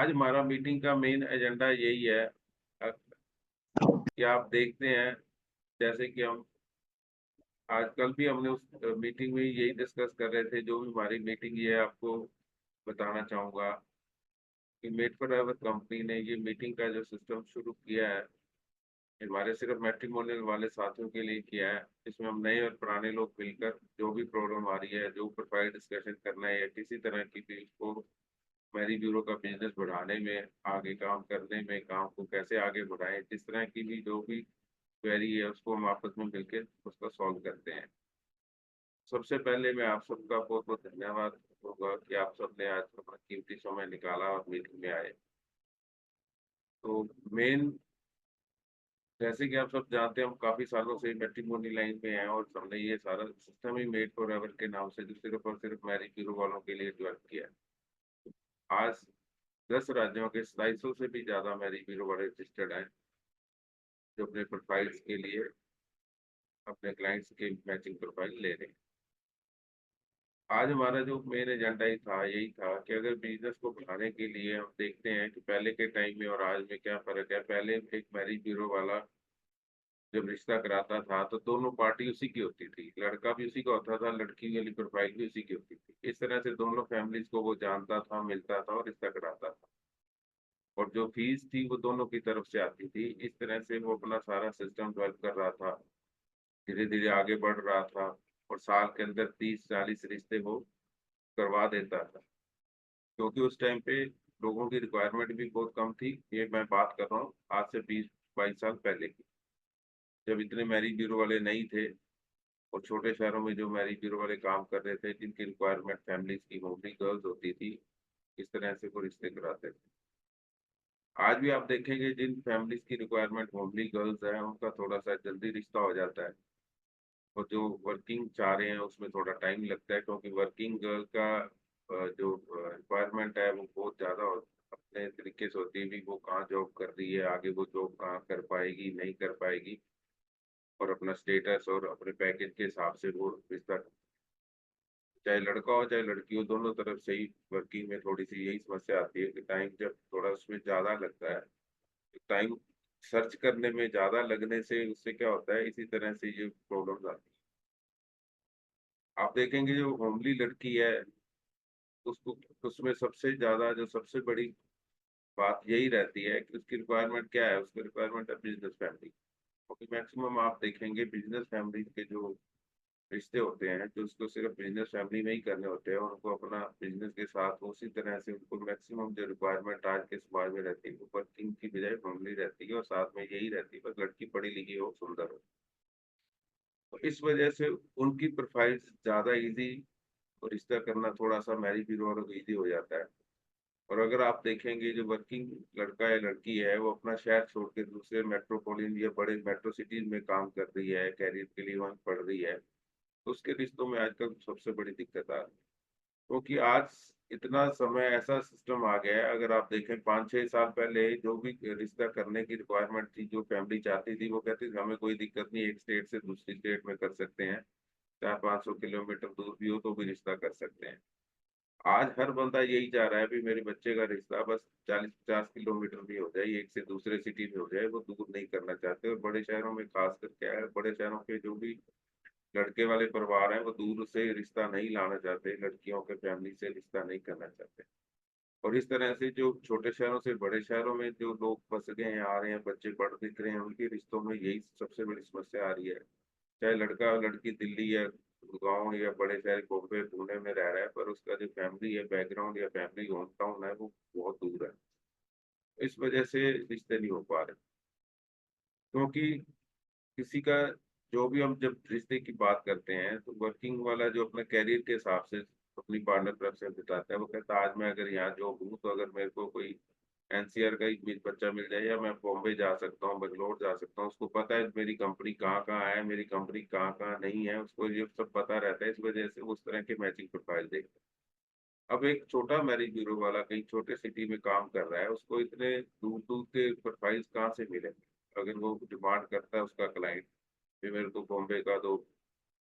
आज हमारा मीटिंग का मेन एजेंडा यही है कि आप देखते हैं जैसे कि हम आजकल भी हमने उस मीटिंग में यही डिस्कस कर रहे थे। जो भी हमारी मीटिंग ये आपको बताना चाहूंगा कि मेड फॉर एवर कंपनी ने ये मीटिंग का जो सिस्टम शुरू किया है, हमारे सिर्फ मैट्रिमोनियल वाले साथियों के लिए किया है। इसमें हम नए और पुराने लोग मिलकर जो भी प्रॉब्लम आ रही है, जो प्रोफाइल डिस्कशन करना है या किसी तरह की भी उसको मैरी ब्यूरो का बिजनेस बढ़ाने में, आगे काम करने में, काम को कैसे आगे बढ़ाएं, जिस तरह की भी जो भी क्वेरी है उसको हम आपस में मिलकर उसका सॉल्व करते हैं। सबसे पहले मैं आप सबका बहुत बहुत धन्यवाद होगा कि आप सबने आज अपना कीमती समय निकाला और मीटिंग में आए। तो मेन, जैसे कि आप सब जानते हैं, हम काफी सालों से मैट्रिमोनी लाइन में हैं और हमने ये सारा system he made for ever के नाम से जो सिर्फ और सिर्फ मैरिज ब्यूरो वालों के लिए डेवलप किया है। आज 10 राज्यों के 2700 से भी ज्यादा मैरिज ब्यूरो वाले रजिस्टर्ड हैं जो अपने प्रोफाइल्स के लिए अपने क्लाइंट्स के मैचिंग प्रोफाइल ले रहे हैं। आज हमारा जो मेन एजेंडा ही था, यही था कि अगर बिजनेस को बढ़ाने के लिए हम देखते हैं कि पहले के टाइम में और आज में क्या फर्क है। पहले एक मैरिज ब्यूरो वाला जब रिश्ता कराता था तो दोनों पार्टी उसी की होती थी, लड़का भी उसी का होता था, लड़की वाली प्रोफाइल भी उसी की होती थी। इस तरह से दोनों फैमिलीज को वो जानता था, मिलता था और रिश्ता कराता था। और जो फीस थी वो दोनों की तरफ से आती थी। इस तरह से वो अपना सारा सिस्टम डेवलप कर रहा था, धीरे धीरे आगे बढ़ रहा था और साल के अंदर 30-40 रिश्ते वो करवा देता था। क्योंकि उस टाइम पे लोगों की रिक्वायरमेंट भी बहुत कम थी। ये मैं बात कर रहा हूँ आज से 20-22 साल पहले की, जब इतने मैरिज ब्यूरो वाले नहीं थे और छोटे शहरों में जो मैरिज ब्यूरो वाले काम कर रहे थे, जिनकी रिक्वायरमेंट फैमिलीज की होमली गर्ल्स होती थी, इस तरह से वो रिश्ते कराते थे। आज भी आप देखेंगे जिन फैमिलीज की रिक्वायरमेंट होमली गर्ल्स है उनका थोड़ा सा जल्दी रिश्ता हो जाता है। और जो वर्किंग चाह रहे हैं उसमें थोड़ा टाइम लगता है, क्योंकि वर्किंग गर्ल का जो रिक्वायरमेंट है वो बहुत ज़्यादा अपने तरीके से होती है भी। वो कहाँ जॉब कर रही है, आगे वो जॉब कहाँ कर पाएगी, नहीं कर पाएगी, और अपना स्टेटस और अपने पैकेज के हिसाब से वो रिश्ता, चाहे लड़का हो चाहे लड़की हो, दोनों तरफ से ही वर्किंग में थोड़ी सी यही समस्या आती है कि टाइम जब थोड़ा उसमें ज़्यादा लगता है, तो टाइम सर्च करने में ज़्यादा लगने से उससे क्या होता है, इसी तरह से ये प्रॉब्लम आती है। आप देखेंगे जो होमली लड़की है उसको, उसमें सबसे ज्यादा जो सबसे बड़ी बात यही रहती है कि उसकी रिक्वायरमेंट क्या है। उसकी रिक्वायरमेंट है बिजनेस फैमिली। क्योंकि मैक्सिमम आप देखेंगे बिजनेस फैमिली के जो रिश्ते होते हैं, जो उसको सिर्फ बिजनेस फैमिली में ही करने होते हैं और उनको अपना बिजनेस के साथ उसी तरह से उनको मैक्सिमम जो रिक्वायरमेंट आज के समाज में रहती है वो वर्किंग की बजाय फैमिली रहती है, और साथ में यही रहती है बस लड़की पढ़ी लिखी हो, सुंदर हो। तो इस वजह से उनकी प्रोफाइल ज्यादा इजी और रिश्ता करना थोड़ा सा मैरिज ब्यूरो वालों को ईजी हो जाता है। और अगर आप देखेंगे जो वर्किंग लड़का या लड़की है वो अपना शहर छोड़ के दूसरे मेट्रोपोलिटन या बड़े मेट्रो सिटीज में काम कर रही है, कैरियर के लिए वहाँ पढ़ रही है, तो उसके रिश्तों में आजकल सबसे बड़ी दिक्कत आ रही है। क्योंकि आज इतना समय ऐसा सिस्टम आ गया है, अगर आप देखें 5-6 साल पहले जो भी रिश्ता करने की रिक्वायरमेंट थी, जो फैमिली चाहती थी, वो कहती थी हमें कोई दिक्कत नहीं, एक स्टेट से दूसरी स्टेट में कर सकते हैं, 400-500 किलोमीटर दूर भी हो तो भी रिश्ता कर सकते हैं। आज हर बंदा यही चाह रहा है भी मेरे बच्चे का रिश्ता बस 40-50 किलोमीटर भी हो जाए, एक से दूसरे सिटी में हो जाए, वो दूर नहीं करना चाहते। और बड़े शहरों में खास करके है, बड़े शहरों के जो भी लड़के वाले परिवार हैं वो दूर से रिश्ता नहीं लाना चाहते, लड़कियों के फैमिली से रिश्ता नहीं करना चाहते। और इस तरह से जो छोटे शहरों से बड़े शहरों में जो लोग बस गए हैं, आ रहे हैं, बच्चे पढ़ लिख रहे हैं, उनके रिश्तों में यही सबसे बड़ी समस्या आ रही है। चाहे लड़का और लड़की दिल्ली या गुड़गांव या बड़े शहर बॉम्बे पुणे में रह रहा है, पर उसका जो फैमिली है बैकग्राउंड या फैमिली होम टाउन है वो बहुत दूर है। इस वजह से रिश्ते नहीं हो पा रहे। क्योंकि किसी का जो भी, हम जब रिश्ते की बात करते हैं तो वर्किंग वाला जो अपने कैरियर के हिसाब से अपनी पार्टनर प्रेफरेंस बताता है, वो कहता है आज मैं अगर यहाँ जॉब हूँ तो अगर मेरे को कोई एनसीआर का एक बच्चा मिल जाए या मैं बॉम्बे जा सकता हूँ, बेंगलोर जा सकता हूँ, उसको पता है मेरी कंपनी कहाँ कहाँ है, मेरी कंपनी कहाँ कहाँ नहीं है, उसको ये सब पता रहता है। इस वजह से वो उस तरह के मैचिंग प्रोफाइल देखते हैं। अब एक छोटा मैरिज ब्यूरो वाला कहीं छोटे सिटी में काम कर रहा है, उसको इतने दूर दूर के प्रोफाइल्स कहाँ से मिलेंगे। अगर वो डिमांड करता है उसका क्लाइंट भी मेरे को बॉम्बे का दो,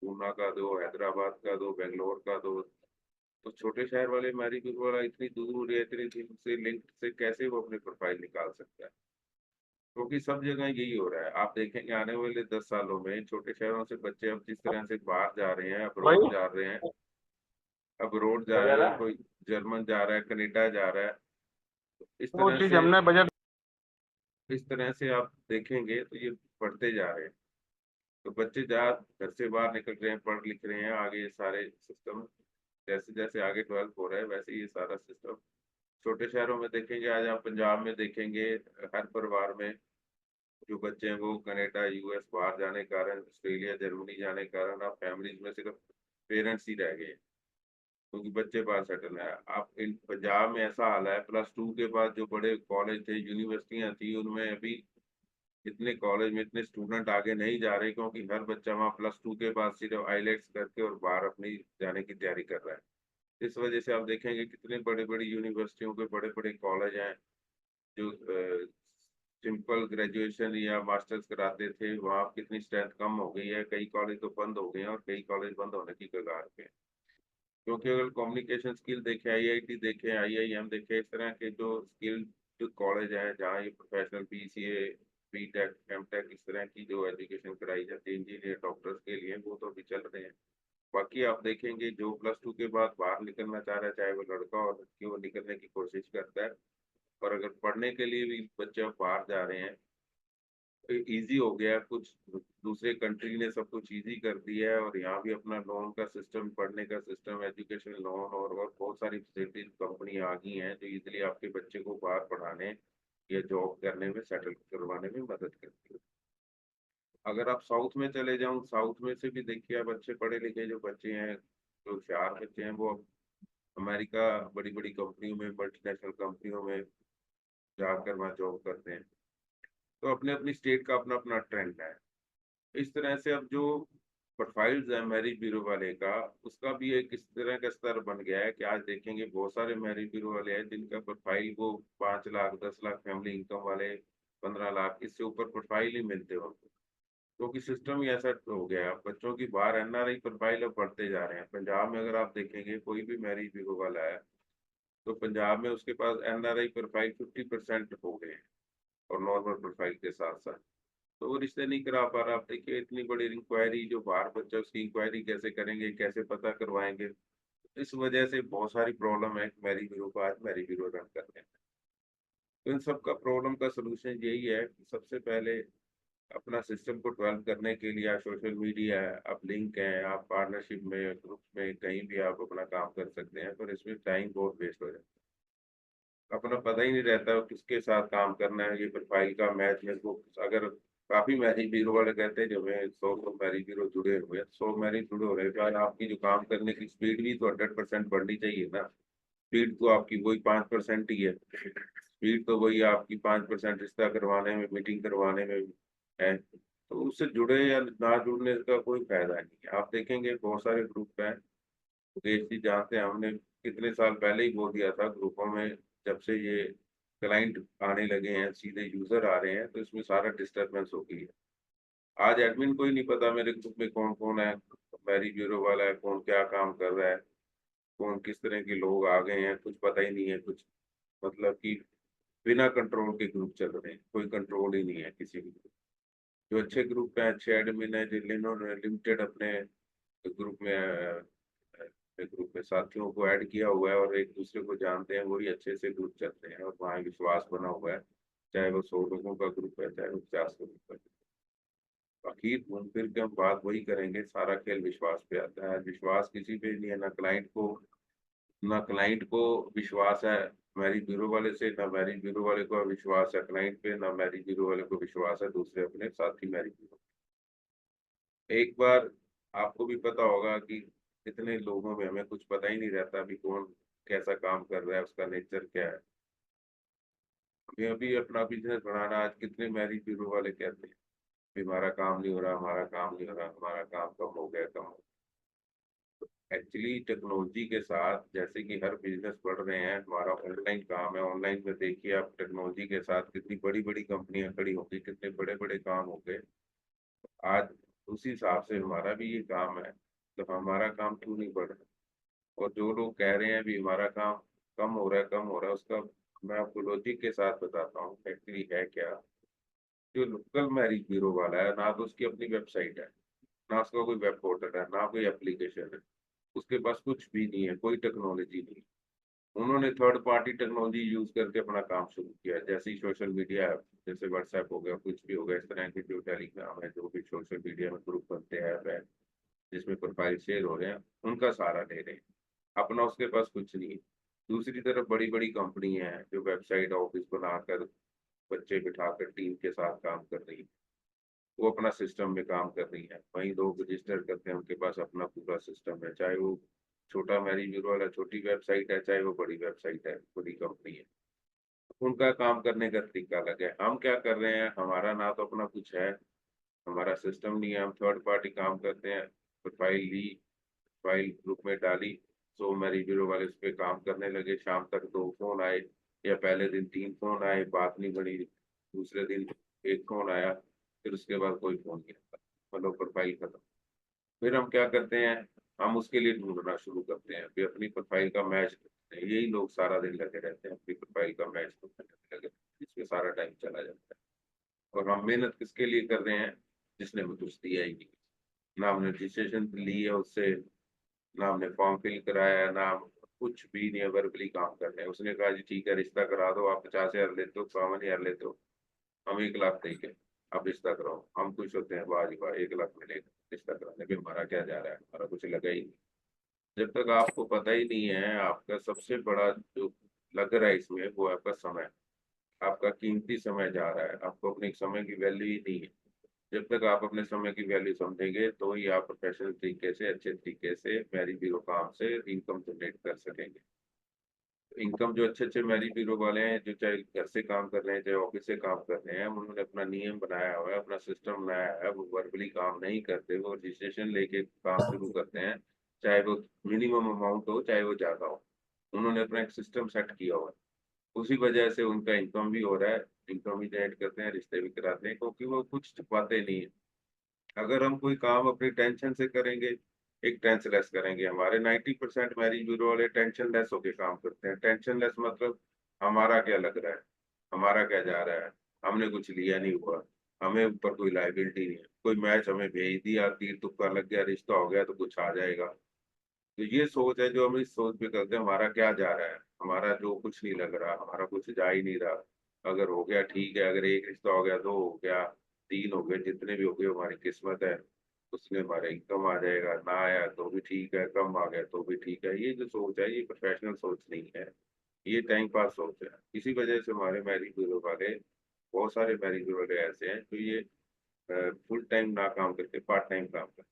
पूना का दो, हैदराबाद का दो, बेंगलोर का दो, तो छोटे शहर वाले मैरिज ब्यूरो वाला इतनी दूर या इतनी दूर से लिंक से कैसे वो अपनी प्रोफाइल निकाल सकता है? क्योंकि सब जगह यही हो रहा है। आप देखेंगे आने वाले 10 सालों में छोटे शहरों से बच्चे अब जिस तरह से बाहर जा रहे हैं, वही अब्रोड जा रहे हैं, अब्रोड जा रहे हैं, वगैरह, कोई जर्मन जा रहा है, कनाडा जा रहा है, तो वो चीज हमने बजट। इस तरह से आप देखेंगे तो ये बढ़ते जा रहे हैं। तो बच्चे जा घर से बाहर निकल रहे हैं, पढ़ लिख रहे हैं, आगे ये सारे सिस्टम जैसे जैसे आगे डेवलप हो रहा है वैसे ये सारा सिस्टम छोटे शहरों में देखेंगे। आज आप पंजाब में देखेंगे हर परिवार में जो बच्चे हैं वो कनाडा, यूएस बाहर जाने के कारण, ऑस्ट्रेलिया, जर्मनी जाने के कारण आप फैमिलीज में सिर्फ पेरेंट्स ही रह गए हैं, क्योंकि बच्चे बाहर सेटल है। आप इन पंजाब में ऐसा हाल है, +2 के बाद जो बड़े कॉलेज थे, यूनिवर्सिटियां थी, उनमें अभी इतने कॉलेज में इतने स्टूडेंट आगे नहीं जा रहे, क्योंकि हर बच्चा वहाँ +2 के बाद सिर्फ आईलेट्स करके और बाहर अपनी जाने की तैयारी कर रहा है। इस वजह से आप देखेंगे कितने बड़े बड़ी यूनिवर्सिटियों के बड़े बड़े कॉलेज हैं जो सिंपल ग्रेजुएशन या मास्टर्स कराते थे, वहाँ कितनी स्ट्रेंथ कम हो गई है। कई कॉलेज तो बंद हो गए हैं और कई कॉलेज बंद होने की कगार पे हैं। क्योंकि अगर कम्युनिकेशन स्किल देखें, आईआईटी देखें, आईआईएम देखें, इस तरह के जो स्किल जो कॉलेज हैं जहाँ ये प्रोफेशनल बीसीए, बीटेक, एमटेक, इस तरह की जो एजुकेशन कराई जाती है इंजीनियर, डॉक्टर्स के लिए, वो तो अभी चल रहे हैं। बाकी आप देखेंगे जो +2 के बाद बाहर निकलना चाह रहा है, चाहे वो लड़का और लड़की, वो निकलने की कोशिश करता है। और अगर पढ़ने के लिए भी बच्चे अब बाहर जा रहे हैं, इजी हो गया है कुछ। दूसरे कंट्री ने सब कुछ इजी कर दिया है और यहाँ भी अपना लोन का सिस्टम, पढ़ने का सिस्टम, एजुकेशन लोन और बहुत सारी फैसिलिटीज कंपनी आ गई हैं जो इजीली आपके बच्चे को बाहर पढ़ाने या जॉब करने में, सेटल करवाने में मदद करती है। अगर आप साउथ में चले जाओ, साउथ में से भी देखिए आप अच्छे पढ़े लिखे जो बच्चे हैं, जो होशियार बच्चे हैं, वो अमेरिका बड़ी बड़ी कंपनियों में, मल्टीनेशनल कंपनियों में जाकर वहाँ जॉब करते हैं। तो अपने अपनी स्टेट का अपना अपना ट्रेंड है। इस तरह से अब जो प्रोफाइल्स है मैरिज ब्यूरो वाले का, उसका भी एक इस तरह का स्तर बन गया है कि आज देखेंगे बहुत सारे मैरिज ब्यूरो वाले हैं जिनका प्रोफाइल वो 5 लाख, 10 लाख फैमिली इनकम वाले, 15 लाख, इससे ऊपर प्रोफाइल ही मिलते हो। क्योंकि सिस्टम ही ऐसा हो गया है। अब बच्चों की बाहर एनआरआई प्रोफाइल अब बढ़ते जा रहे हैं। पंजाब में अगर आप देखेंगे कोई भी मैरिज ब्यूरो वाला है तो पंजाब में उसके पास एनआरआई प्रोफाइल 50% हो गए हैं, और नॉर्मल प्रोफाइल के साथ साथ। तो वो रिश्ते नहीं करा पा रहा। आप देखिए इतनी बड़ी इंक्वायरी, जो बाहर बच्चा, उसकी इंक्वायरी कैसे करेंगे, कैसे पता करवाएंगे? इस वजह से बहुत सारी प्रॉब्लम है मैरिज ब्यूरो को आज मैरिज ब्यूरो रन करने में। तो इन सब का प्रॉब्लम का सोल्यूशन यही है कि सबसे पहले अपना सिस्टम को डेवलप करने के लिए आप सोशल मीडिया है, आप लिंक हैं, आप पार्टनरशिप में, ग्रुप में, कहीं भी आप अपना काम कर सकते हैं। पर इसमें टाइम बहुत वेस्ट हो जाता है, अपना पता ही नहीं रहता किसके साथ काम करना है। ये प्रोफाइल का मैच मेरे को, अगर काफी मैरिज ब्यूरो वाले कहते हैं जो मैं 100 मैरिज ब्यूरो जुड़े हुए हैं, 100 मैरिज जुड़े हो रहे हैं, आपकी जो काम करने की स्पीड भी तो 100% बढ़नी चाहिए ना। स्पीड तो आपकी वही 5% ही है। स्पीड तो वही आपकी 5% रिश्ता करवाने में, मीटिंग करवाने में है। तो उससे जुड़े या ना जुड़ने का कोई फायदा नहीं है। आप देखेंगे बहुत सारे ग्रुप हैं, मुकेश जी जानते हैं, हमने कितने साल पहले ही बोल दिया था ग्रुपों में, जब से ये क्लाइंट आने लगे हैं, सीधे यूजर आ रहे हैं, तो इसमें सारा डिस्टरबेंस हो गई है। आज एडमिन को ही नहीं पता मेरे ग्रुप में कौन कौन है, मैरिज ब्यूरो वाला है, कौन क्या काम कर रहा है, कौन किस तरह के लोग आ गए हैं, कुछ पता ही नहीं है कुछ। मतलब कि बिना कंट्रोल के ग्रुप चल रहे हैं, कोई कंट्रोल ही नहीं है किसी भी ग्रुप। जो अच्छे ग्रुप हैं, अच्छे एडमिन है, जिन्होंने लिमिटेड अपने ग्रुप में ग्रुप में साथियों को ऐड किया हुआ है और एक दूसरे को जानते हैं, वही अच्छे से ग्रुप चलते हैं और वहाँ विश्वास बना हुआ है। चाहे वो 100 लोगों का ग्रुप है, चाहे वो 50 लोगों का group है। आखिर घूम फिर के हम बात वही करेंगे, सारा खेल विश्वास पे आता है। विश्वास किसी पे नहीं है, ना क्लाइंट को विश्वास है मैरिज ब्यूरो वाले से, ना मैरिज ब्यूरो वाले को विश्वास है क्लाइंट पे, ना मैरिज ब्यूरो वाले को विश्वास है दूसरे अपने साथी मैरिज ब्यूरो। एक बार आपको भी पता होगा कि इतने लोगों में हमें कुछ पता ही नहीं रहता अभी कौन कैसा काम कर रहा है, उसका नेचर क्या है। हमें अभी अपना बिजनेस बढ़ाना, आज कितने मैरिज ब्यूरो वाले कहते हैं "भी हमारा काम नहीं हो रहा, हमारा काम नहीं हो रहा, हमारा काम कम हो गया, कम हो गया"। एक्चुअली टेक्नोलॉजी के साथ जैसे कि हर बिजनेस बढ़ रहे हैं, हमारा ऑनलाइन काम है, ऑनलाइन में देखिए आप टेक्नोलॉजी के साथ कितनी बड़ी बड़ी कंपनियां खड़ी होंगी, कितने बड़े बड़े काम हो गए आज। उसी हिसाब से हमारा भी ये काम है, तो हमारा काम क्यों नहीं बढ़ रहा? और जो लोग कह रहे हैं भी हमारा काम कम हो रहा है कम हो रहा है, उसका मैं आपको लॉजिक के साथ बताता हूँ एक्चुअली है क्या। जो लोकल मैरिज ब्यूरो वाला है ना, तो उसकी अपनी वेबसाइट है, ना उसका कोई वेब पोर्टल है, ना कोई एप्लीकेशन है, उसके पास कुछ भी नहीं है, कोई टेक्नोलॉजी नहीं। उन्होंने थर्ड पार्टी टेक्नोलॉजी यूज करके अपना काम शुरू किया, जैसे ही सोशल मीडिया ऐप, जैसे व्हाट्सएप हो गया, कुछ भी हो गया, इस तरह के जो टेलीग्राम है, जो भी सोशल मीडिया में ग्रुप बनते हैं, ऐप है जिसमें प्रोफाइल शेयर हो रहे हैं, उनका सहारा ले रहे हैं। अपना उसके पास कुछ नहीं है। दूसरी तरफ बड़ी बड़ी कंपनी हैं जो वेबसाइट ऑफिस बनाकर बच्चे बिठाकर टीम के साथ काम कर रही है, वो अपना सिस्टम में काम कर रही है, वहीं लोग रजिस्टर करते हैं, उनके पास अपना पूरा सिस्टम है, चाहे वो छोटा मैरिज ब्यूरो वाला छोटी वेबसाइट है, चाहे वो बड़ी वेबसाइट है, बड़ी कंपनी है, उनका काम करने का तरीका अलग है। हम क्या कर रहे हैं, हमारा ना तो अपना कुछ है, हमारा सिस्टम नहीं है, हम थर्ड पार्टी काम करते हैं। प्रोफाइल ली, फाइल ग्रुप में डाली, सो मैरिज ब्यूरो वाले उस पर काम करने लगे, शाम तक 2 फोन आए, या पहले दिन 3 फोन आए, बात नहीं बनी, दूसरे दिन एक फोन आया, फिर उसके बाद कोई फोन नहीं आता, मतलब प्रोफाइल खत्म। फिर हम क्या करते हैं, हम उसके लिए ढूंढना शुरू करते हैं, फिर अपनी प्रोफाइल का मैच ढूंढते हैं। यही लोग सारा दिन लगे रहते हैं अपनी प्रोफाइल का मैच ढूंढने में लगे, इसमें सारा टाइम चला जाता है। और हम मेहनत किसके लिए कर रहे हैं, जिसने हमें कुछ दिया ही नहीं, ना हमने रजिस्ट्रेशन ली है उससे, ना हमने फॉर्म फिल कराया है, ना हम कुछ भी नहीं, वर्बली काम कर रहे हैं। उसने कहा जी ठीक है रिश्ता करा दो, आप 50,000 लेते हो, 52,000 लेते हो, हम 1 लाख देंगे, आप रिश्ता कराओ। हम खुश होते हैं, वाह जी वाह 1 लाख मिलेगा रिश्ता कराने में, हमारा क्या जा रहा है, हमारा कुछ लगा ही नहीं। जब तक आपको पता ही नहीं है, आपका सबसे बड़ा जो लग रहा है इसमें, वो आपका समय, आपका कीमती समय जा रहा है, आपको अपने समय की वैल्यू ही नहीं है। जब तक आप अपने समय की वैल्यू समझेंगे, तो ही आप प्रोफेशनल तरीके से, अच्छे तरीके से मैरिज ब्यूरो काम से इनकम जनरेट कर सकेंगे। इनकम जो अच्छे अच्छे मैरिज ब्यूरो वाले हैं, जो चाहे घर से काम कर रहे हैं, चाहे ऑफिस से काम कर रहे हैं, उन्होंने अपना नियम बनाया हुआ है, अपना सिस्टम बनाया है, वो वर्बली काम नहीं करते, वो रजिस्ट्रेशन लेके काम शुरू करते हैं, चाहे वो मिनिमम अमाउंट हो, चाहे वो ज्यादा हो। उन्होंने अपना एक सिस्टम सेट किया हुआ है, उसी वजह से उनका इनकम भी हो रहा है, इनकम भी जनरेट करते हैं, रिश्ते भी कराते हैं, क्योंकि वो कुछ छुपाते नहीं है। अगर हम कोई काम अपनी टेंशन से करेंगे, एक टेंशन लेस करेंगे, हमारे 90% मैरिज ब्यूरो वाले टेंशन लेस होके काम करते हैं। टेंशन लेस मतलब हमारा क्या लग रहा है, हमारा क्या जा रहा है, हमने कुछ लिया नहीं हुआ, हमें ऊपर कोई लाइबिलिटी नहीं है, कोई मैच हमें भेज दिया, तीर तुक्का लग गया, रिश्ता हो गया तो कुछ आ जाएगा। तो ये सोच है जो हम इस सोच पे करते हैं, हमारा क्या जा रहा है, हमारा जो कुछ नहीं लग रहा, हमारा कुछ जा ही नहीं रहा। अगर हो गया ठीक है, अगर एक रिश्ता हो गया, 2 हो गया, 3 हो गए, जितने भी हो गए हमारी किस्मत है, उसमें हमारा इनकम आ जाएगा, ना आया तो भी ठीक है, कम आ गया तो भी ठीक है। ये जो सोच है, ये प्रोफेशनल सोच नहीं है, ये टाइम पास सोच है। इसी वजह से हमारे मैरिज ब्यूरो वाले, बहुत सारे मैरिज ब्यूरो वाले ऐसे हैं जो ये फुल टाइम ना काम करके पार्ट टाइम काम करते हैं।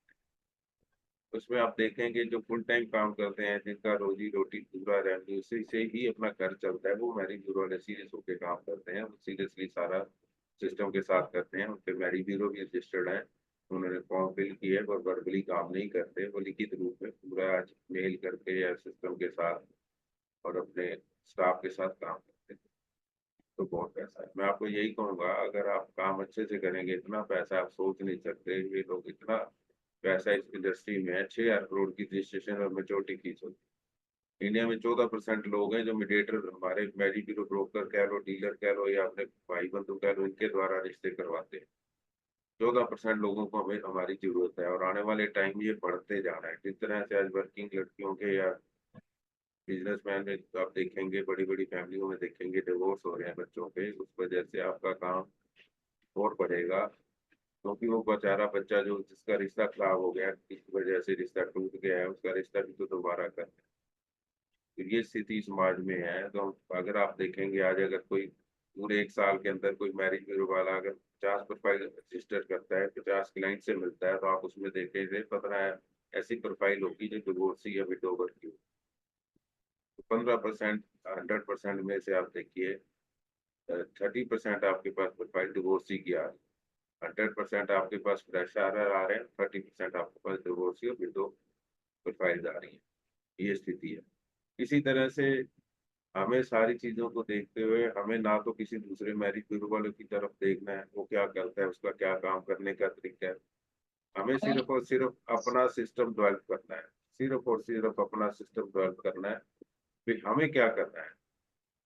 उसमें आप देखेंगे जो फुल टाइम काम करते हैं, जिनका रोजी रोटी पूरा रेवेन्यू से ही अपना घर चलता है, वो मैरिज ब्यूरो वाले सीरियस होकर काम करते हैं, वो सीरियसली सारा सिस्टम के साथ करते हैं। उनके मैरिज ब्यूरो भी रजिस्टर्ड है, उन्होंने फॉर्म फिल किए, और वर्बली काम नहीं करते, वो लिखित रूप में पूरा मेल करके या सिस्टम के साथ और अपने स्टाफ के साथ काम करते हैं। तो बहुत पैसा है। मैं आपको यही कहूंगा, अगर आप काम अच्छे से करेंगे, इतना पैसा आप सोच नहीं सकते। ये लोग इतना पैसा इस इंडस्ट्री में है, 6,000 करोड़ की रजिस्ट्रेशन और मेच्योरिटी फीस होती है। इंडिया में 14% लोग हैं जो मीडिएटर, हमारे मैरिज ब्यूरो ब्रोकर कह लो, डीलर कह लो, या अपने भाई बंधु कह लो, इनके द्वारा रिश्ते करवाते हैं। 14% लोगों को हमें हमारी जरूरत है, और आने वाले टाइम ये बढ़ते जा रहा है। जिस तरह से आज वर्किंग लड़कियों के या बिजनेसमैन में आप देखेंगे, बड़ी बड़ी फैमिलियों में देखेंगे डिवोर्स हो रहे हैं बच्चों के, उस वजह से आपका काम और बढ़ेगा। क्योंकि वो बेचारा बच्चा जो जिसका रिश्ता खराब हो गया, इस वजह से रिश्ता टूट गया है, उसका रिश्ता भी तो दोबारा कर, तो ये स्थिति समाज में है। तो अगर आप देखेंगे आज, अगर कोई पूरे 1 साल के अंदर कोई मैरिज ब्यूरो वाला अगर 50 प्रोफाइल रजिस्टर करता है, 50 क्लाइंट से मिलता है, तो आप उसमें देखेंगे 15 ऐसी प्रोफाइल होगी जो डिवोर्सी या विडोवर की। 15%, 100% में से आप देखिए 30% आपके पास प्रोफाइल डिवोर्सी की आ रही है, 100% आपके पास फ्रेशर आ रहे हैं, 30% आपके पास डिवोर्सी और विडो प्रोफाइल आ रही है। ये स्थिति है। इसी तरह से हमें सारी चीजों को देखते हुए, हमें ना तो किसी दूसरे मैरिज ब्यूरो वालों की तरफ देखना है, वो क्या करता है, उसका क्या काम करने का तरीका है। हमें सिर्फ और सिर्फ अपना सिस्टम डेवलप करना है, सिर्फ और सिर्फ अपना सिस्टम डेवलप करना है कि हमें क्या करना है,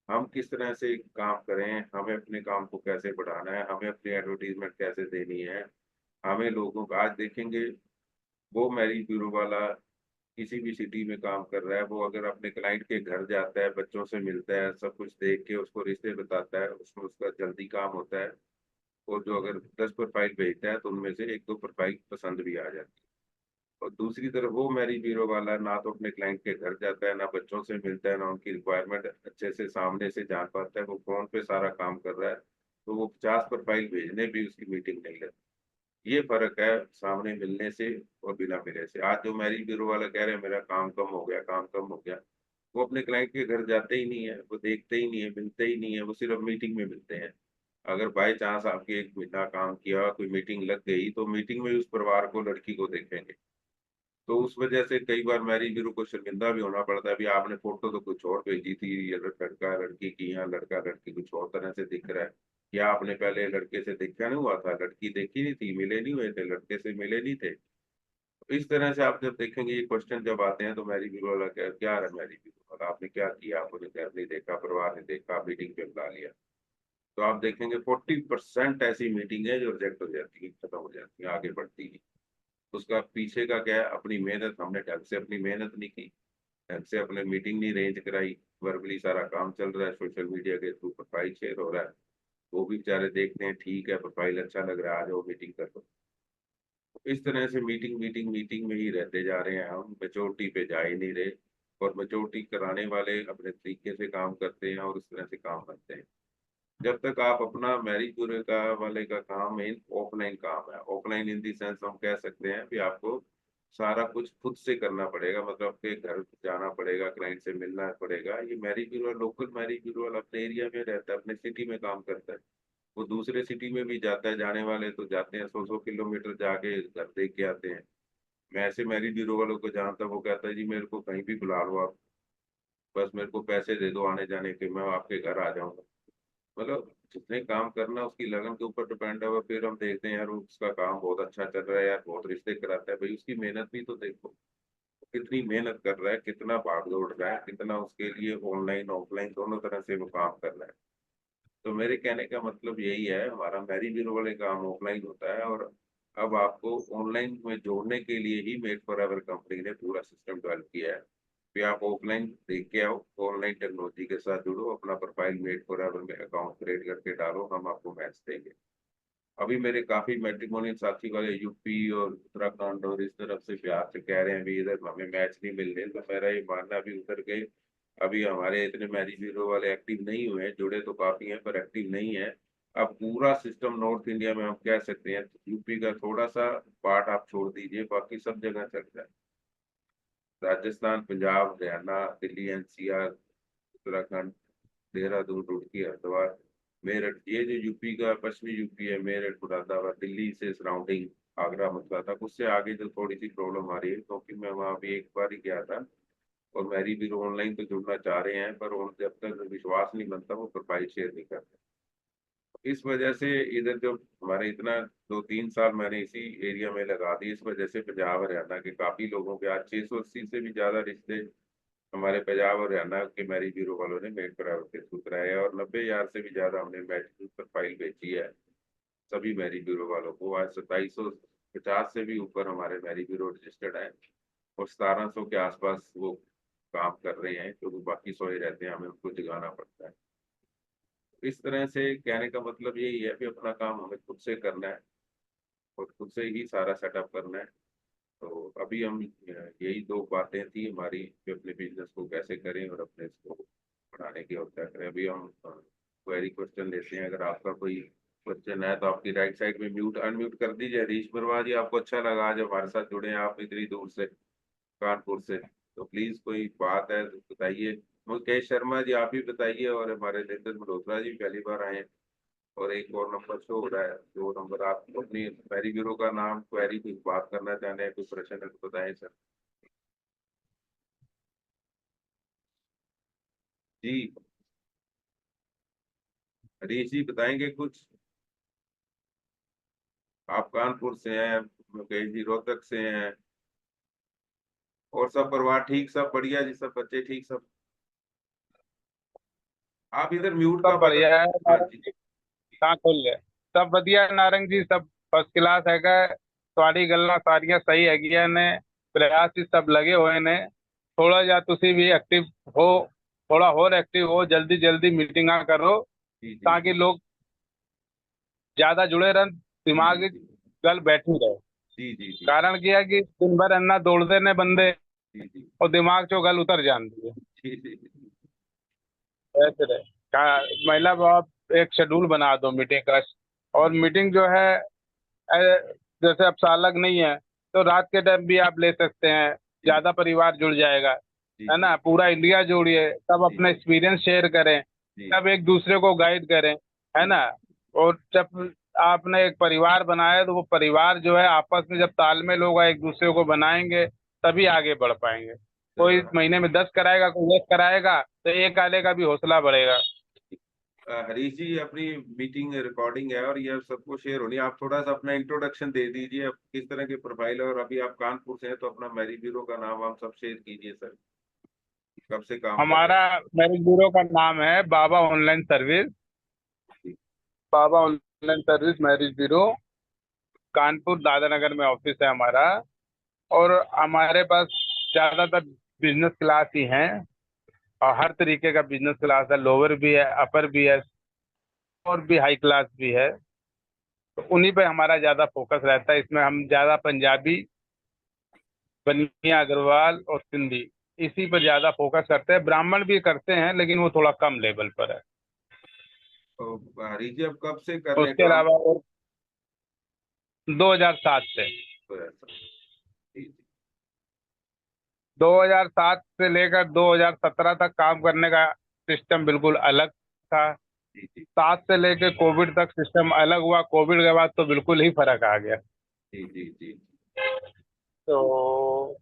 हम किस तरह से काम करें, हमें अपने काम को कैसे बढ़ाना है, हमें अपनी एडवर्टीजमेंट कैसे देनी है। हमें लोगों को आज देखेंगे, वो मैरिज ब्यूरो वाला किसी भी सिटी में काम कर रहा है, वो अगर अपने क्लाइंट के घर जाता है, बच्चों से मिलता है, सब कुछ देख के उसको रिश्ते बताता है, उसमें उसका जल्दी काम होता है। और जो अगर 10 प्रोफाइल भेजता है तो उनमें से एक दो प्रोफाइल पसंद भी आ जाती है। और दूसरी तरफ वो मैरिज ब्यूरो वाला ना तो अपने क्लाइंट के घर जाता है, ना बच्चों से मिलता है, ना उनकी रिक्वायरमेंट अच्छे से सामने से जान पाता है, वो फोन पे सारा काम कर रहा है। तो वो 50 प्रोफाइल भेजने भी उसकी मीटिंग नहीं लगती। ये फर्क है सामने मिलने से और बिना मिले से। आज जो मैरिज ब्यूरो वाला कह रहे हैं मेरा काम कम हो गया, काम कम हो गया, वो अपने क्लाइंट के घर जाते ही नहीं है, वो देखते ही नहीं है, मिलते ही नहीं है, वो सिर्फ मीटिंग में मिलते हैं। अगर बाई चांस आपके एक महीना काम किया, कोई मीटिंग लग गई, तो मीटिंग में उस परिवार को, लड़की को देखेंगे। तो उस वजह से कई बार मैरिज ब्यूरो को शर्मिंदा भी होना पड़ता है। अभी आपने फोटो तो कुछ और भेजी थी, ये लड़का लड़की की, यहाँ लड़का लड़की कुछ और तरह से दिख रहा है। या आपने पहले लड़के से देखा नहीं हुआ था, लड़की देखी नहीं थी, मिले नहीं हुए थे, लड़के से मिले नहीं थे। तो इस तरह से आप जब देखेंगे, ये क्वेश्चन जब आते हैं, तो मैरिज ब्यूरो वाला क्या क्या रहा, मैरिज ब्यूरो वाला आपने क्या किया, आपने घर नहीं देखा, परिवार नहीं देखा, मीटिंग पे बुला लिया। तो आप देखेंगे 40% ऐसी मीटिंग है जो रिजेक्ट हो जाती है, खत्म हो जाती है, आगे बढ़ती है। उसका पीछे का क्या है, अपनी मेहनत, हमने ढंग से अपनी मेहनत नहीं की, ढंग से अपने मीटिंग नहीं अरेंज कराई, वर्बली सारा काम चल रहा है, सोशल मीडिया के थ्रू प्रोफाइल शेयर हो रहा है। वो भी बेचारे देखते हैं, ठीक है प्रोफाइल अच्छा लग रहा है, आ जाओ मीटिंग कर लो। इस तरह से मीटिंग मीटिंग मीटिंग में ही रहते जा रहे हैं, हम मेच्योरिटी पे जा ही नहीं रहे। और मेच्योरिटी कराने वाले अपने तरीके से काम करते हैं और उस तरह से काम करते हैं। जब तक आप अपना मैरिज ब्यूरो का वाले का काम मेन ऑफलाइन काम है, ऑफलाइन इन दी सेंस हम कह सकते हैं कि आपको सारा कुछ खुद से करना पड़ेगा, मतलब आपके घर जाना पड़ेगा, क्लाइंट से मिलना पड़ेगा। ये marriage bureau, local marriage bureau वाला अपने एरिया में रहता है, अपने सिटी में काम करता है। वो दूसरे सिटी में भी जाता है, जाने वाले तो जाते हैं 100-100 किलोमीटर जाके घर देख के आते हैं। मैं ऐसे मैरिज ब्यूरो वालों को जानता हूँ, वो कहता है जी मेरे को कहीं भी बुला लो आप, बस मेरे को पैसे दे दो आने जाने के, मैं आपके घर आ जाऊंगा। मतलब जितने काम करना उसकी लगन के ऊपर डिपेंड है। और फिर हम देखते हैं यार उसका काम बहुत अच्छा चल रहा है यार, बहुत रिश्ते कराता है, भाई उसकी मेहनत भी तो देखो, कितनी मेहनत कर रहा है, कितना भाग दौड़ रहा है, कितना उसके लिए ऑनलाइन ऑफलाइन दोनों तरह से वो काम कर रहा है। तो मेरे कहने का मतलब यही है, हमारा मैरिज ब्यूरो वाले काम ऑफलाइन होता है, और अब आपको ऑनलाइन में जोड़ने के लिए he made for ever company ने पूरा सिस्टम डेवलप किया है। फिर आप ऑफलाइन देख के आओ, ऑनलाइन टेक्नोलॉजी के साथ जुड़ो, अपना प्रोफाइल मेड फॉर एवर में अकाउंट क्रिएट करके डालो, हम आपको मैच देंगे। अभी मेरे काफी मैट्रिमोनियल साथी वाले यूपी और उत्तराखंड और इस तरफ से बिहार से कह रहे हैं भी इधर हमें मैच नहीं मिल रहे, तो मेरा ये मानना अभी उतर गए। अभी हमारे इतने मैरिज ब्यूरो वाले एक्टिव नहीं हुए हैं, जुड़े तो काफी हैं पर एक्टिव नहीं है। अब पूरा सिस्टम नॉर्थ इंडिया में हम कह सकते हैं, यूपी का थोड़ा सा पार्ट आप छोड़ दीजिए, बाकी सब जगह चल रहा है। राजस्थान, पंजाब, हरियाणा, दिल्ली, एनसीआर, उत्तराखंड, देहरादून, रुड़की, हरिद्वार, मेरठ, ये जो यूपी का पश्चिमी यूपी है, मेरठ, मुरादाबाद, दिल्ली से सराउंडिंग, आगरा, मथुरा तक, उससे आगे जो थोड़ी सी प्रॉब्लम आ रही है, क्योंकि मैं वहाँ भी एक बार ही गया था। और मैरी भी ऑनलाइन तो जुड़ना चाह रहे हैं, पर उन जब तक विश्वास नहीं बनता वो प्रोफाइल शेयर नहीं करते। इस वजह से इधर जो हमारे इतना 2-3 साल मैंने इसी एरिया में लगा दी, इस वजह से पंजाब हरियाणा के काफी लोगों के आज 680 से भी ज्यादा रिश्ते हमारे पंजाब और हरियाणा के मैरिज ब्यूरो वालों ने मेड करार के थ्रू कराया है। और 90,000 से भी ज्यादा हमने मैरिज प्रोफाइल बेची है सभी मैरिज ब्यूरो वालों को। आज 2750 से भी ऊपर हमारे मैरिज ब्यूरो रजिस्टर्ड है, और 1700 के आसपास वो काम कर रहे हैं, क्योंकि बाकी सोए रहते हैं, हमें उनको जगाना पड़ता है। इस तरह से कहने का मतलब यही है कि अपना काम हमें खुद से करना है और खुद से ही सारा सेटअप करना है। तो अभी हम यही दो बातें थी हमारी कि अपने बिजनेस को कैसे करें और अपने इसको बढ़ाने की और क्या करें। अभी हम क्वेरी क्वेश्चन लेते हैं, अगर आपका कोई क्वेश्चन है तो आपकी राइट साइड में म्यूट अनम्यूट कर दीजिए। हरीश वर्मा जी, आपको अच्छा लगा आज हमारे साथ जुड़े हैं, आप इतनी दूर से, कानपुर से, तो प्लीज कोई बात है तो बताइए। मुकेश शर्मा जी आप भी बताइए, और हमारे नितिन मल्होत्रा जी पहली बार आए हैं। और एक और नंबर शो हो रहा है, 2 नंबर, आप अपनी क्वेरी ब्यूरो का नाम, क्वेरी की बात करना चाहते हैं, कोई प्रश्न है तो बताएं सर। जी, हरीश जी बताएंगे कुछ। आप कानपुर से हैं, मुकेश जी रोहतक से हैं। और सब परिवार ठीक, सब बढ़िया जी, सब बच्चे ठीक सब? आप इधर म्यूट का सब बटन। बढ़िया है हाँ नारंग जी। जी। कहाँ खोल गए? सब बढ़िया है नारंग जी, सब फर्स्ट क्लास हैगा। ਤੁਹਾਡੀ ਗੱਲਾਂ ਸਾਰੀਆਂ सही हैगियां ने। प्रयास भी सब लगे हुए ने। थोड़ा जा तुसी भी एक्टिव हो, थोड़ा और एक्टिव हो, जल्दी जल्दी मीटिंगा करो जी जी ताकि लोग ज्यादा जुड़े रहन, जी दिमाग जी की जी गल बैठी रहे। जी जी जी कारण क्या है कि दिन भर अन्ना दौड़ते ने बंदे जी जी और दिमाग चो गल उतर जाती है। जी जी जी ऐसे रहे महिला बाप एक शेड्यूल बना दो मीटिंग का। और मीटिंग जो है जैसे अब सालक नहीं है तो रात के टाइम भी आप ले सकते हैं। जी ज्यादा परिवार जुड़ जाएगा, जी है जी ना। पूरा इंडिया जोड़िए, सब जी अपना जी एक्सपीरियंस शेयर करें, जी सब एक दूसरे को गाइड करें, है जी ना। और जब आपने एक परिवार बनाया तो वो परिवार जो है आपस में जब तालमेल होगा, एक दूसरे को बनाएंगे, तभी आगे बढ़ पाएंगे। कोई महीने में 10 कराएगा, कोई 1 कराएगा, तो एक आने का भी हौसला बढ़ेगा। हरीश जी, अपनी मीटिंग रिकॉर्डिंग है और ये सबको शेयर होनी है। आप थोड़ा सा अपना इंट्रोडक्शन दे दीजिए, अब किस तरह के प्रोफाइल है, और अभी आप कानपुर से हैं तो अपना मैरी ब्यूरो का नाम आप सब शेयर कीजिए सर, कब से काम कर रहे हमारा मैरिज ब्यूरो का नाम है बाबा ऑनलाइन सर्विस। हैं? Baba online service marriage bureau, Kanpur Dadanagar में ऑफिस है हमारा। और हमारे पास ज़्यादातर बिजनेस क्लास ही हैं, और हर तरीके का बिजनेस क्लास है, लोअर भी है, अपर भी है, और भी हाई क्लास भी है। तो उन्हीं पे हमारा ज़्यादा फोकस रहता है। इसमें हम ज़्यादा पंजाबी, बनिया, अग्रवाल और सिंधी, इसी पर ज़्यादा फोकस करते हैं। ब्राह्मण भी करते हैं लेकिन वो थोड़ा कम लेवल पर है। तो हरीश जी, अब कब से कर रहे हैं उसके काम? अलावा और 2007 से, तो ऐसा। जी 2007 से लेकर 2017 तक काम करने का सिस्टम बिल्कुल अलग था। जी जी 7 से लेकर कोविड तक सिस्टम अलग हुआ। कोविड के बाद तो बिल्कुल ही फर्क आ गया। जी जी जी तो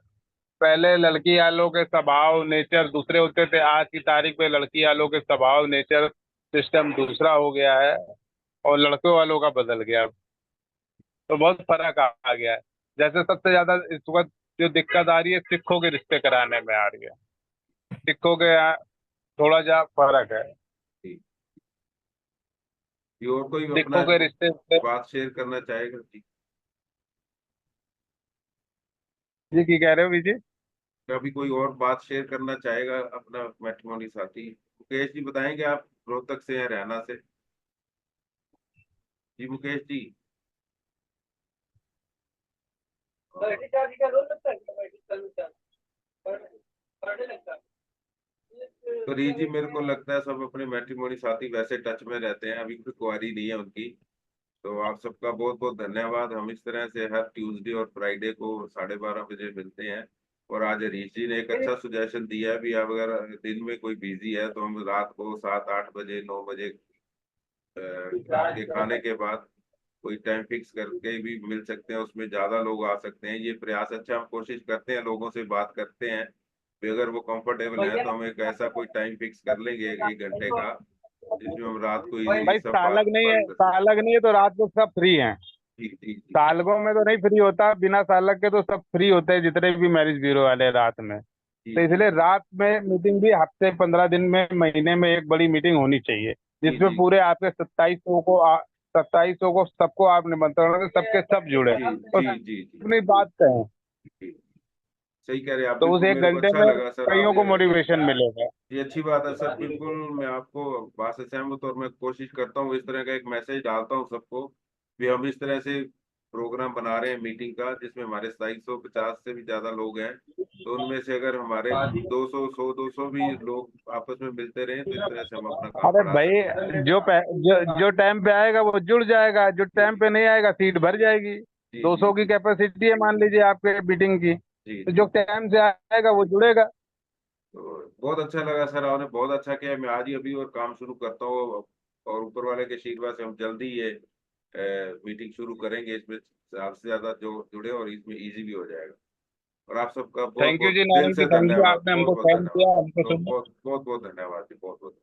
पहले लड़की वालों के स्वभाव नेचर दूसरे होते थे, आज की तारीख पे लड़की वालों के स्वभाव नेचर सिस्टम दूसरा हो गया है, और लड़कों वालों का बदल गया। तो बहुत फर्क आ गया है। जैसे सबसे ज्यादा इस वक्त जो दिक्कत आ रही है, सिखों के रिश्ते कराने में आ रही है। सिखों के यहाँ थोड़ा जा फर्क है। जी जी। और कोई अपना सिखों के रिश्ते से बात शेयर करना चाहेगा जी? जी की कह रहे हो जी? अभी कोई और बात शेयर करना चाहेगा अपना मैट्रिमोनी साथी? मुकेश जी बताएंगे, आप रोहतक से हैं, हरियाणा से। जी मुकेश जी। तो री जी, मेरे को लगता है सब अपने मैट्रिमोनी साथी वैसे टच में रहते हैं, अभी कोई कुंवारी नहीं है उनकी। तो आप सबका बहुत बहुत धन्यवाद। हम इस तरह से हर ट्यूसडे और फ्राइडे को 12:30 बजे मिलते हैं। और आज हरीश जी ने एक अच्छा सुजेशन दिया है भी, अब अगर दिन में कोई बिजी है तो हम रात को 7-8 बजे 9 बजे के खाने के बाद कोई टाइम फिक्स करके भी मिल सकते हैं, उसमें ज्यादा लोग आ सकते हैं। ये प्रयास अच्छा, हम कोशिश करते हैं, लोगों से बात करते हैं भी अगर वो कंफर्टेबल है तो हम एक ऐसा कोई टाइम फिक्स कर लेंगे 1 घंटे का, जिसमें हम रात को इजीली भाई सब बात सालक नहीं है, बात कर सकते सालक नहीं है तो रात को सब फ्री हैं। हैं। जी जी जी सालकों में तो नहीं फ्री होता, बिना सालक के तो सब फ्री होते हैं, जितने भी मैरिज ब्यूरो वाले रात में। जी तो जी इसलिए रात में मीटिंग भी हफ्ते 15 दिन में, महीने में एक बड़ी मीटिंग होनी चाहिए, जी जिसमें जी पूरे आपके 2700 को सबको आप निमंत्रण दें, सबके सब जुड़े जी और जी जी जी अपनी बात कहें। जी। सही कह रहे हैं आप, तो उस बिल्कुल एक मेरे को घंटे अच्छा में लगा सर कईयों को आपने। मोटिवेशन मिलेगा। ये अच्छी बात है सर, बिल्कुल मैं आपको बात से सहमत हूं, और मैं कोशिश करता हूँ इस तरह का एक मैसेज डालता हूँ सबको भी हम इस तरह से प्रोग्राम बना रहे हैं मीटिंग का, जिसमें हमारे 250 से भी ज्यादा लोग हैं। तो उनमें से अगर हमारे 200 100 200 भी लोग आपस में मिलते रहे तो इस तरह से हम अपना काम अरे बढ़ा सकते हैं। भाई जो टाइम पे आएगा वो जुड़ जाएगा, जो जी टाइम जी पे नहीं आएगा सीट भर जाएगी। जी जी 200 की जी कैपेसिटी है मान लीजिए आपके मीटिंग की, जी तो जी जो टाइम से आएगा वो जुड़ेगा। तो बहुत अच्छा लगा सर, आपने बहुत अच्छा किया। मैं आज ही अभी और काम शुरू करता हूँ, और ऊपर वाले के आशीर्वाद से हम जल्दी ये मीटिंग शुरू करेंगे। इसमें ज्यादा से ज्यादा जो जुड़े और इसमें इजी भी हो जाएगा। और आप सबका बहुत थैंक यू बहुत जी दिल नारायण जी, से थैंक यू, धन्यवाद, आपने बहुत हमको बहुत टाइम धन्यवाद। दिया, हमको तो सुनने। बहुत बहुत बहुत धन्यवाद जी, बहुत बहुत।